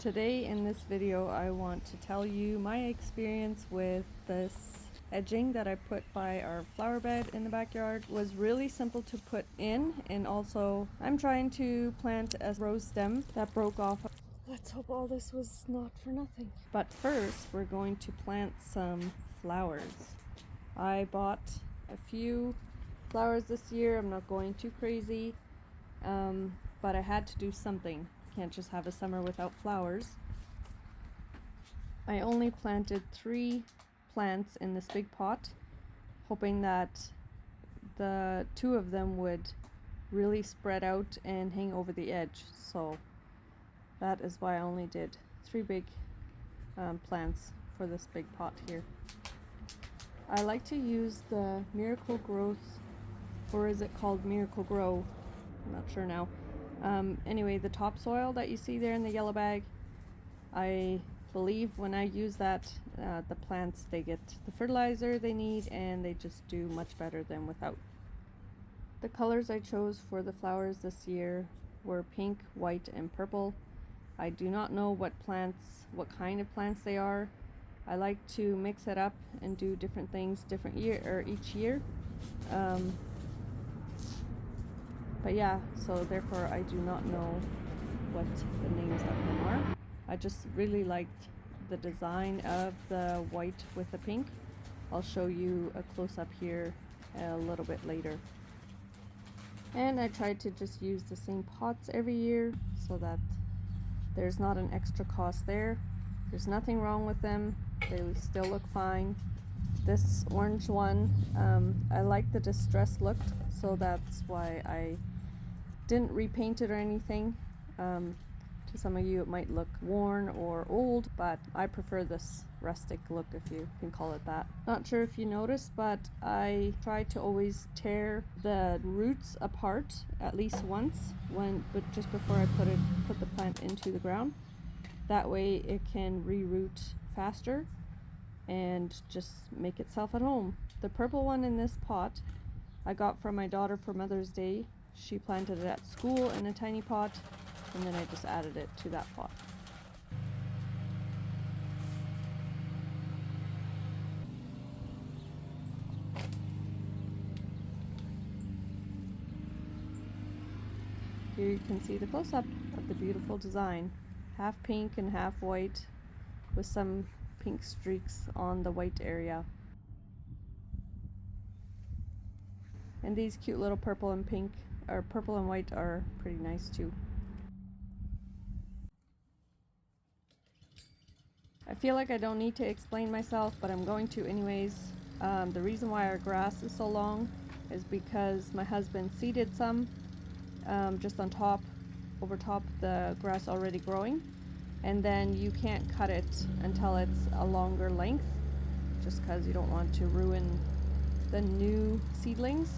Today in this video I want to tell you my experience with this edging that I put by our flower bed in the backyard. It was really simple to put in, and also I'm trying to plant a rose stem that broke off. Let's hope all this was not for nothing. But first we're going to plant some flowers. I bought a few flowers this year. I'm not going too crazy, but I had to do something. Can't just have a summer without flowers. I only planted 3 plants in this big pot, hoping that the 2 of them would really spread out and hang over the edge. So that is why I only did 3 big plants for this big pot here. I like to use the Miracle Growth, or is it called Miracle Grow? I'm not sure now. Anyway, the topsoil that you see there in the yellow bag, I believe when I use that, the plants, they get the fertilizer they need and they just do much better than without. The colors I chose for the flowers this year were pink, white, and purple. I do not know what kind of plants they are. I like to mix it up and do different things each year. But yeah, so therefore I do not know what the names of them are. I just really liked the design of the white with the pink. I'll show you a close-up here a little bit later. And I tried to just use the same pots every year so that there's not an extra cost there. There's nothing wrong with them. They still look fine. This orange one, I like the distressed look, so that's why I didn't repaint it or anything. To some of you it might look worn or old, but I prefer this rustic look, if you can call it that. Not sure if you noticed, but I try to always tear the roots apart at least once, but just before I put the plant into the ground. That way it can reroot faster and just make itself at home. The purple one in this pot I got from my daughter for Mother's Day. She planted it at school in a tiny pot, and then I just added it to that pot. Here you can see the close-up of the beautiful design. Half pink and half white, with some pink streaks on the white area. And these cute little purple and white are pretty nice too. I feel like I don't need to explain myself, but I'm going to anyways. The reason why our grass is so long is because my husband seeded some just over top the grass already growing, and then you can't cut it until it's a longer length, just because you don't want to ruin the new seedlings.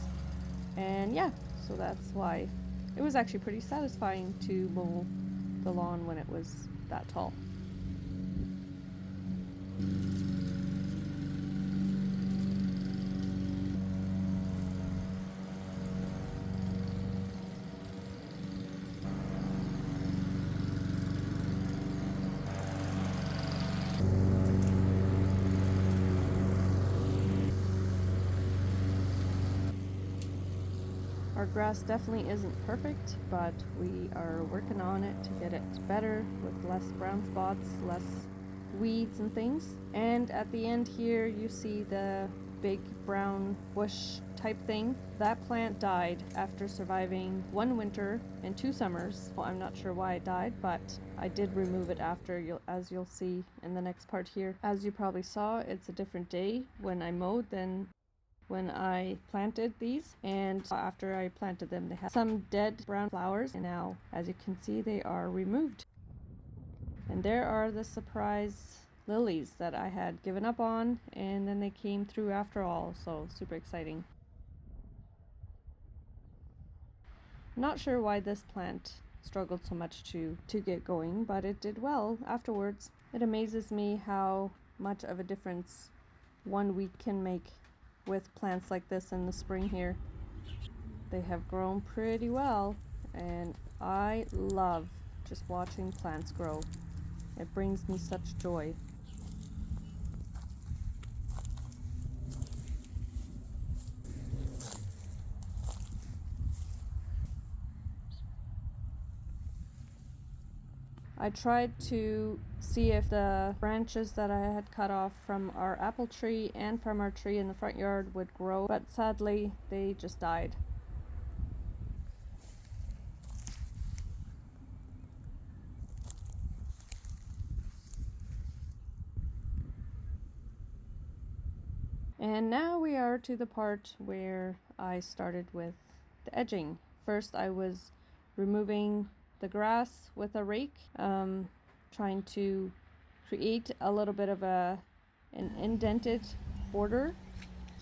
And yeah, so that's why it was actually pretty satisfying to mow the lawn when it was that tall. Our grass definitely isn't perfect, but we are working on it to get it better with less brown spots, less weeds and things. And at the end here you see the big brown bush type thing. That plant died after surviving 1 winter and 2 summers. Well, I'm not sure why it died, but I did remove it after, as you'll see in the next part here. As you probably saw, it's a different day when I mowed than when I planted these, and after I planted them they had some dead brown flowers, and now as you can see they are removed. And there are the surprise lilies that I had given up on, and then they came through after all, so super exciting. Not sure why this plant struggled so much to get going, but it did well afterwards. It amazes me how much of a difference 1 week can make with plants like this in the spring here. They have grown pretty well, and I love just watching plants grow. It brings me such joy. I tried to see if the branches that I had cut off from our apple tree and from our tree in the front yard would grow, but sadly they just died. And now we are to the part where I started with the edging. First I was removing the grass with a rake, trying to create a little bit of an indented border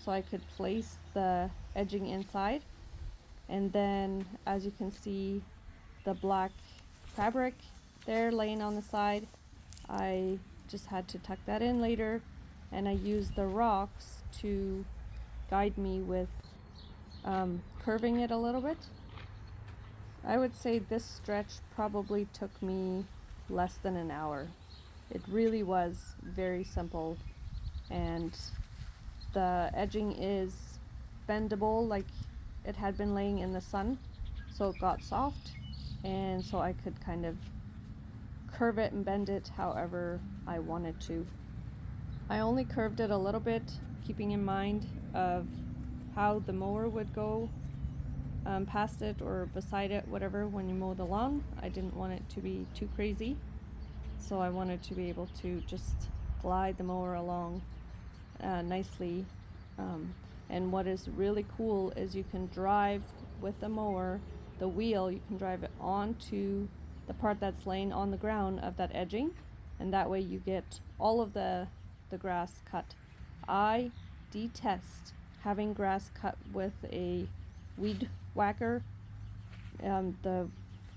so I could place the edging inside. And then, as you can see, the black fabric there laying on the side, I just had to tuck that in later, and I used the rocks to guide me with curving it a little bit. I would say this stretch probably took me less than an hour. It really was very simple, and the edging is bendable like it had been laying in the sun, so it got soft, and so I could kind of curve it and bend it however I wanted to. I only curved it a little bit, keeping in mind of how the mower would go past it or beside it, whatever, when you mow the lawn. I didn't want it to be too crazy, so I wanted to be able to just glide the mower along nicely. And what is really cool is you can drive with the mower, the wheel, you can drive it onto the part that's laying on the ground of that edging, and that way you get all of the grass cut. I detest having grass cut with a weed whacker. The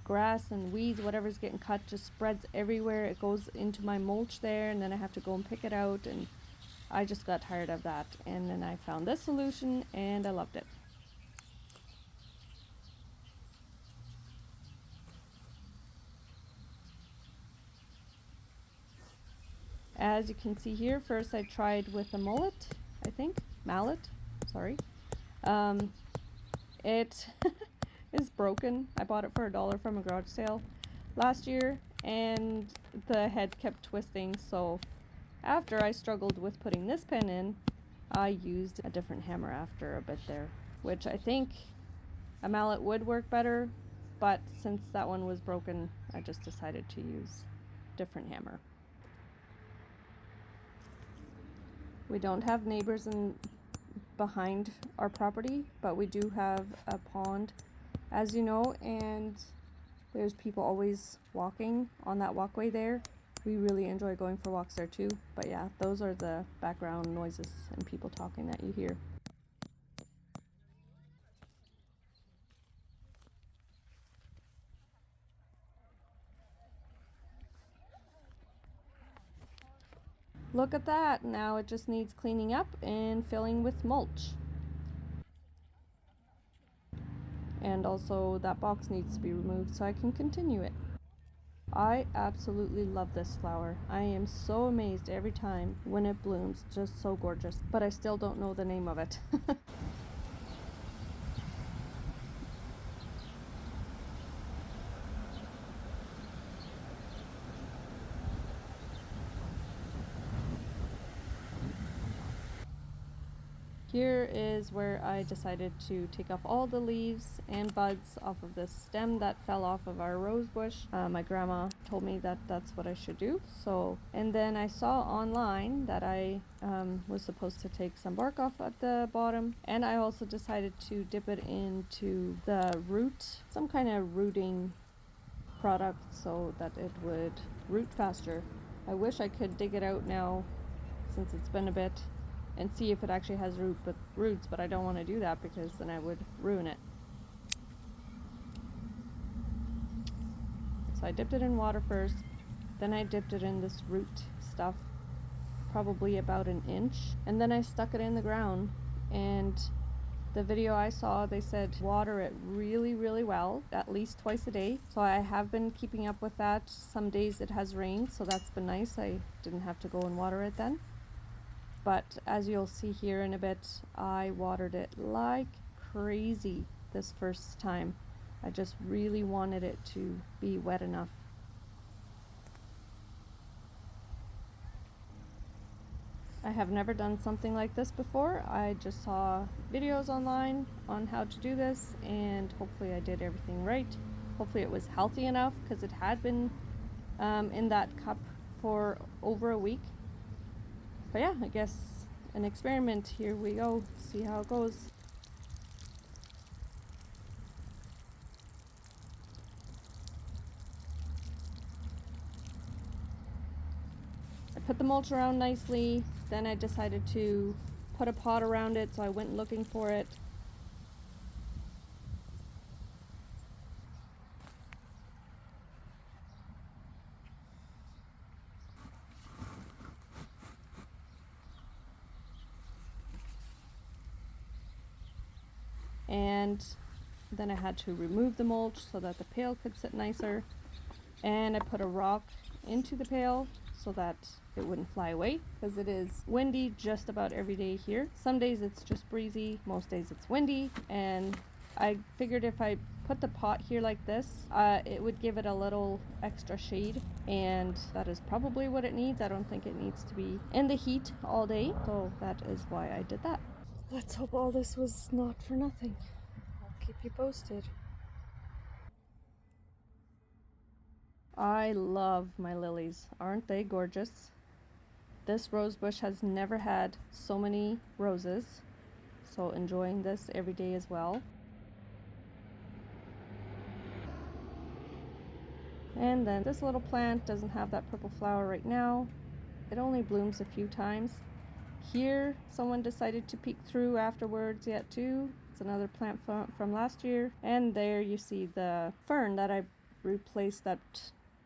grass and weeds, whatever's getting cut, just spreads everywhere. It goes into my mulch there, and then I have to go and pick it out, and I just got tired of that. And then I found this solution and I loved it. As you can see here, first I tried with a mallet, sorry. It is broken. I bought it for $1 from a garage sale last year, and the head kept twisting, so after I struggled with putting this pin in, I used a different hammer after a bit there, which I think a mallet would work better, but since that one was broken, I just decided to use a different hammer. We don't have neighbors behind our property, but we do have a pond, as you know, and there's people always walking on that walkway there. We really enjoy going for walks there too, but yeah, those are the background noises and people talking that you hear. Look at that, now it just needs cleaning up and filling with mulch. And also that box needs to be removed so I can continue it. I absolutely love this flower. I am so amazed every time when it blooms, just so gorgeous, but I still don't know the name of it. Here is where I decided to take off all the leaves and buds off of this stem that fell off of our rose bush. My grandma told me that that's what I should do. And then I saw online that I was supposed to take some bark off at the bottom, and I also decided to dip it into the root, some kind of rooting product so that it would root faster. I wish I could dig it out now since it's been a bit and see if it actually has roots, but I don't want to do that because then I would ruin it. So I dipped it in water first, then I dipped it in this root stuff, probably about an inch, and then I stuck it in the ground, and The video I saw, they said water it really, really well, at least twice a day. So I have been keeping up with that. Some days it has rained, so that's been nice. I didn't have to go and water it then. But as you'll see here in a bit, I watered it like crazy this first time. I just really wanted it to be wet enough. I have never done something like this before. I just saw videos online on how to do this, and hopefully I did everything right. Hopefully it was healthy enough, because it had been in that cup for over a week. But yeah, I guess an experiment. Here we go, see how it goes. I put the mulch around nicely, then I decided to put a pot around it, so I went looking for it. And then I had to remove the mulch so that the pail could sit nicer. And I put a rock into the pail so that it wouldn't fly away, because it is windy just about every day here. Some days it's just breezy, most days it's windy, and I figured if I put the pot here like this, it would give it a little extra shade, and that is probably what it needs. I don't think it needs to be in the heat all day, so that is why I did that. Let's hope all this was not for nothing. I'll keep you posted. I love my lilies. Aren't they gorgeous? This rose bush has never had so many roses, so enjoying this every day as well. And then this little plant doesn't have that purple flower right now. It only blooms a few times. Here, someone decided to peek through afterwards yet too. It's another plant from last year. And there you see the fern that I replaced that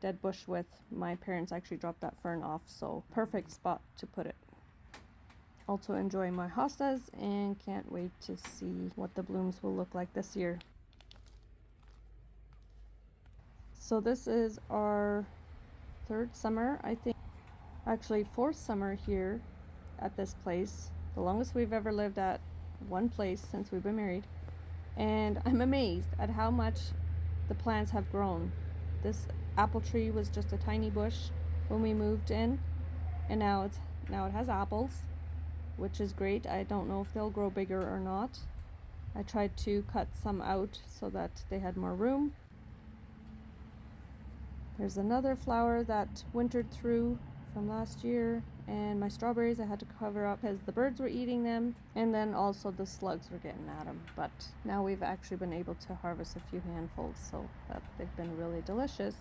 dead bush with. My parents actually dropped that fern off, so perfect spot to put it. Also enjoying my hostas and can't wait to see what the blooms will look like this year. So this is our third summer, I think. Actually, fourth summer here at this place. The longest we've ever lived at one place since we've been married. And I'm amazed at how much the plants have grown. This apple tree was just a tiny bush when we moved in, and now it has apples, which is great. I don't know if they'll grow bigger or not. I tried to cut some out so that they had more room. There's another flower that wintered through from last year, and my strawberries I had to cover up because the birds were eating them, and then also the slugs were getting at them. But now we've actually been able to harvest a few handfuls, so that they've been really delicious.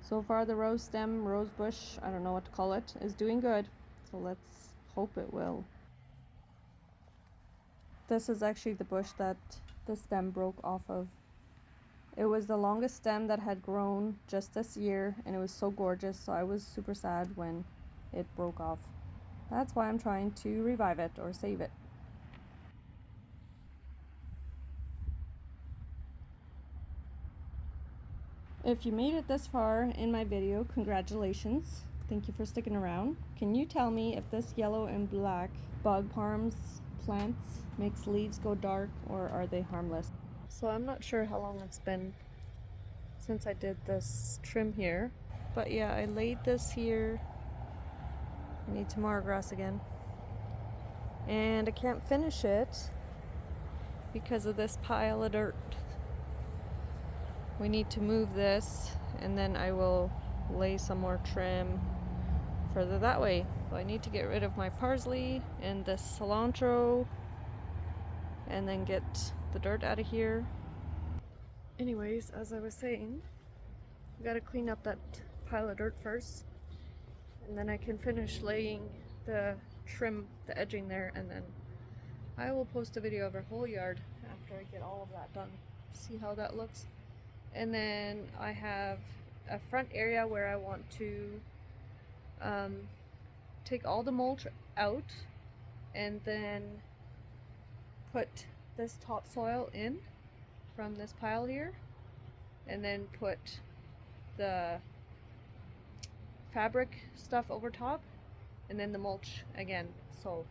So far the rose stem, rose bush, I don't know what to call it, is doing good, so let's hope it will. This is actually the bush that the stem broke off of. It was the longest stem that had grown just this year, and it was so gorgeous, so I was super sad when it broke off. That's why I'm trying to revive it or save it. If you made it this far in my video, congratulations. Thank you for sticking around. Can you tell me if this yellow and black bug palms plants makes leaves go dark, or are they harmless? So I'm not sure how long it's been since I did this trim here, but yeah, I laid this here. I need tomorrow grass again, and I can't finish it because of this pile of dirt. We need to move this, and then I will lay some more trim further that way. So I need to get rid of my parsley and this cilantro, and then get the dirt out of here. Anyways, as I was saying, I gotta clean up that pile of dirt first, and then I can finish laying the trim, the edging there, and then I will post a video of our whole yard after I get all of that done. See how that looks. And then I have a front area where I want to take all the mulch out, and then put this topsoil in from this pile here, and then put the fabric stuff over top, and then the mulch again. So,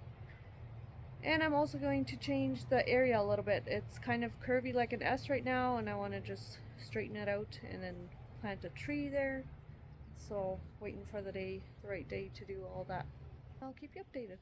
and I'm also going to change the area a little bit. It's kind of curvy like an S right now, and I want to just straighten it out and then plant a tree there. So waiting for the right day to do all that. I'll keep you updated.